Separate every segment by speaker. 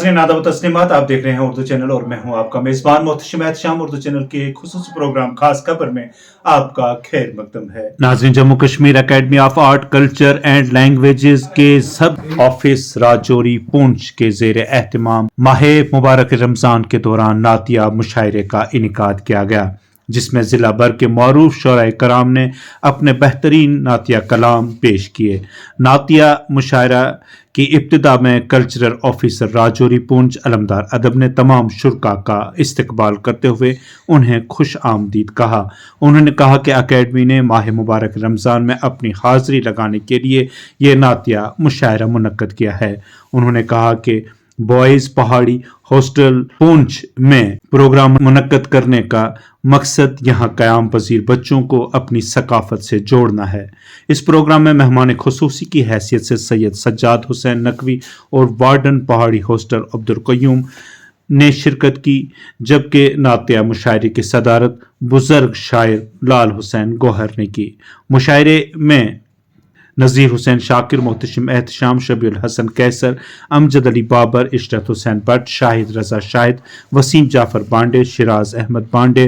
Speaker 1: नाज़रीन आदाब व तस्लीमात, आप देख रहे हैं उर्दू चैनल और मैं हूं आपका मेज़बान मोहतशिम एहतशाम। उर्दू चैनल के खुसूसी प्रोग्राम खास खबर में आपका खैर मकदम है। नाज़रीन, Jammu Kashmir academy of art culture and languages के सब ऑफिस राजौरी पुंछ के ज़ेर एहतमाम माह मुबारक रमज़ान के दौरान नातिया मुशायरे का इनेकाद किया गया, जिसमें ज़िला भर के मरूफ शोराए कराम ने अपने बेहतरीन नातिया कलाम पेश किए। नातिया मुशायरा की इब्तिदा में कल्चरल ऑफिसर राजौरी पुंछ अलमदार अदब ने तमाम शुरका का इस्तकबाल करते हुए उन्हें खुश आमदीद कहा। उन्होंने कहा कि अकेडमी ने माह मुबारक रमज़ान में अपनी हाज़िरी लगाने के लिए ये नातिया मुशायरा मुनक्कद किया है। उन्होंने कहा कि बॉयज़ पहाड़ी हॉस्टल पुंछ में प्रोग्राम मुनक्कद करने का मकसद यहाँ क़याम पजीर बच्चों को अपनी सकाफत से जोड़ना है। इस प्रोग्राम में मेहमान खुसूसी की हैसियत से सैयद सज्जाद हुसैन नकवी और वार्डन पहाड़ी हॉस्टल अब्दुल क़य्यूम ने शिरकत की, जबकि नातिया मुशायरे की सदारत बुज़ुर्ग शायर लाल हुसैन गौहर ने की। मुशायरे में नज़ीर हुसैन शाकिर, मोहतशिम एहतशाम, शबीउल हसन कैसर, अमजद अली बाबर, इशरत हुसैन भट्ट, शाहिद रजा शाहिद, वसीम जाफर बांडे, शिराज अहमद बांडे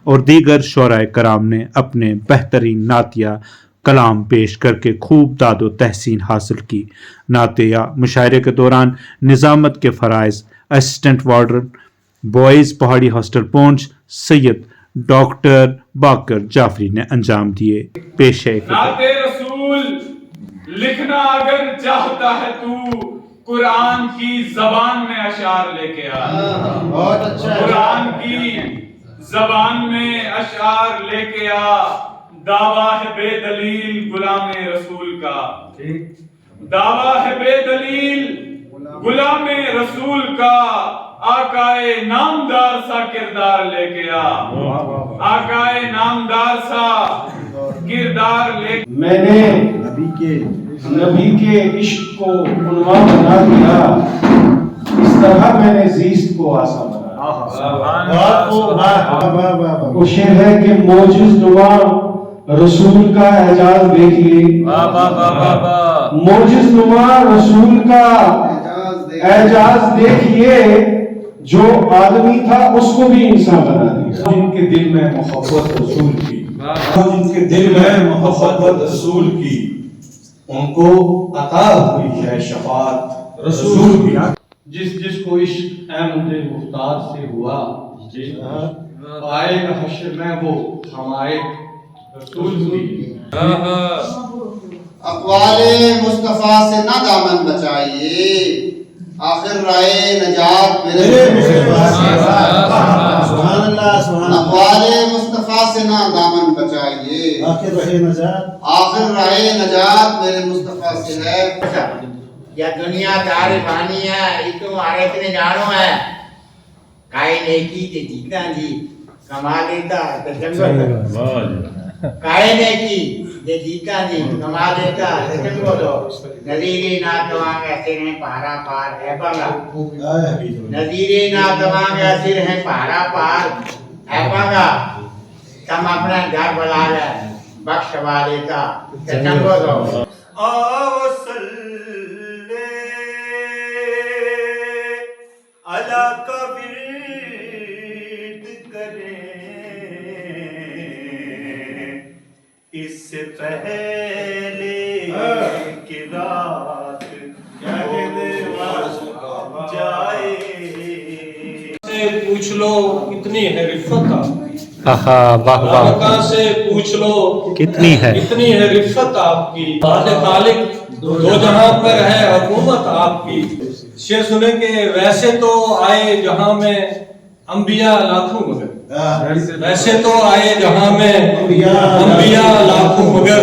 Speaker 1: और दीगर शोराए कराम ने अपने बेहतरीन नातिया कलाम पेश करके खूब दादो तहसीन हासिल की। नातिया मुशायरे के दौरान निज़ामत के फ़राइज़ असिस्टेंट वार्डन बॉयज़ पहाड़ी हॉस्टल पुंछ सैयद डॉक्टर बाकर जाफरी ने अंजाम दिए। पेश है
Speaker 2: लिखना अगर चाहता है तू कुरान की जबान में अशार लेके आ। बहुत अच्छा। कुरान की जबान में अशार लेके आ, दावा है बेदलील गुलामे रसूल का। दावा है बेदलील गुलामे रसूल का, आकाए नामदार सा किरदार लेके आ। आकाए नामदार सा किरदार ले। मैंने नबी के इश्क को उन्वान बना दिया, इस तरह मैंने ज़ीस्त को आसान बनाया। वो शेर है कि मोजिज़ नुमा रसूल का एजाज देखिए। मोजिज़ नुमा रसूल का एजाज देखिए, जो आदमी था उसको भी इंसान बना दिया। जिनके दिल में मोहब्बत रसूल की, जिनके दिल में मोहब्बत रसूल की, उनको अता हुई है शफाअत रसूल की। जिसको इश्क अहमद मुख्तार से हुआ, आएगा हश्र में वो हमारे रसूल की।
Speaker 3: अक़वाले मुस्तफ़ा से ना दामन बचाइए, आखिर राय नजात मेरे मुस्तफ़ा से। अक़वाले मुस्तफ़ा से ना दामन बचाइए, आखिर राय नजात मेरे मुस्तफ़ा से है।
Speaker 4: या दुनिया तारे पानी है, ये तो हमारे इतने जानो है। काई नेकी के जीता जी कमा देता तो जंगल। काई नेकी जे जीता जी कमा देता तो जंगल। नज़ीरे ना तवांगे सिर है पारा पार है बंगा। नज़ीरे ना तवांगे सिर है पारा पार है बंगा। तुम अपना घर बना ले बख्श वाले का तो जंगल। अला का विर्द करें, इससे पहले कि रात जाए।
Speaker 2: से पूछ लो कितनी है रिफ़त आपकी।
Speaker 1: वाह वाह,
Speaker 2: से पूछ लो
Speaker 1: कितनी है,
Speaker 2: इतनी है रिफ़त आपकी। खालिक दो जहां पर है हुकूमत आपकी। शेर सुने के वैसे तो आए जहां में अंबिया लाखों मगर, वैसे तो आए जहां में अंबिया लाखों मगर,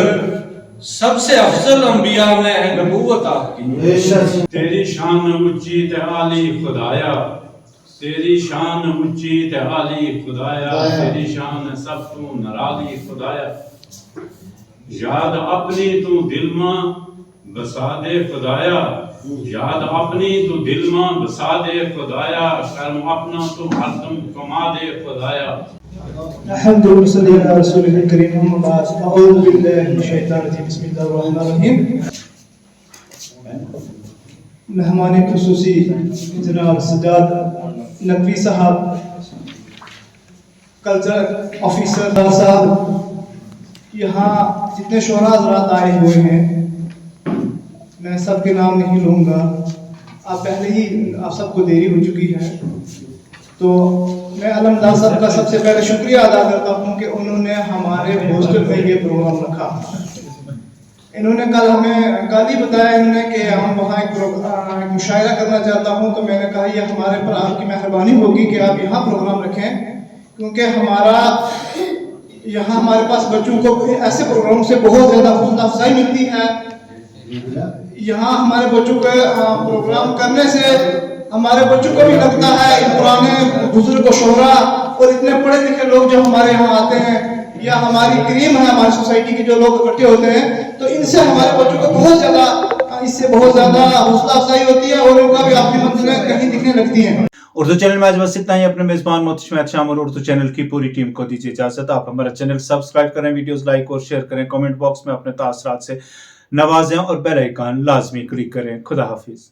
Speaker 2: सबसे अफजल अंबिया में है नबूवत आपकी। तेरी शान ऊंची ते आली खुदाया, तेरी शान ऊंची ते आली खुदाया, तेरी शान सब तू नराली खुदाया। याद अपनी तू दिल में बसा दे खुदाया, याद अपनी तू दिल में बसा दे खुदाया, कर्म अपना तू हरदम कमा दे खुदाया।
Speaker 5: अल्हम्दुलिल्लाह रसूलुल करीम मुहम्मद अऊज़ु बिल्लाहि मिनश शैतानिर रजीम बिस्मिल्लाहिर रहमानिर रहीम। मेहमान खुसूसी जनाब सजाद नकवी साहब, कल्चर ऑफिसर साहब, यहाँ जितने शोहरा हज़रात आए हुए हैं, मैं सबके नाम नहीं लूँगा, आप पहले ही आप सबको देरी हो चुकी है। तो मैं अलमदार साहब का सबसे पहले शुक्रिया अदा करता हूँ कि उन्होंने हमारे हॉस्टल में ये प्रोग्राम रखा। इन्होंने कल ही बताया इन्होंने कि हम वहाँ एक मुशायरा करना चाहता हूँ, तो मैंने कहा ये हमारे पर आपकी मेहरबानी होगी कि आप यहाँ प्रोग्राम रखें, क्योंकि यहाँ हमारे पास बच्चों को ऐसे प्रोग्राम से बहुत ज़्यादा हौसला अफजाई मिलती है। यहाँ हमारे बच्चों के प्रोग्राम करने से हमारे बच्चों को भी लगता है इन पुराने बुजुर्ग शोहरा और इतने पढ़े लिखे लोग जब हमारे यहाँ आते हैं, या हमारी क्रीम है हमारी सोसाइटी के जो लोग इकट्ठे होते हैं, तो इनसे हमारे बच्चों को इससे बहुत ज़्यादा हौसला अफजाई होती है और उनका भी अपनी मंजिलें कहीं दिखने लगती हैं।
Speaker 1: उर्दू चैनल में आज बस इतना ही। अपने मेजबान मोहतशिम एहतशाम और उर्दू चैनल की पूरी टीम को दीजिए इजाजत। आप हमारा चैनल सब्सक्राइब करें, वीडियोस लाइक और शेयर करें, कमेंट बॉक्स में अपने तासरात से नवाजें और बेल आइकन लाजमी क्लिक करें। खुदा हाफिज।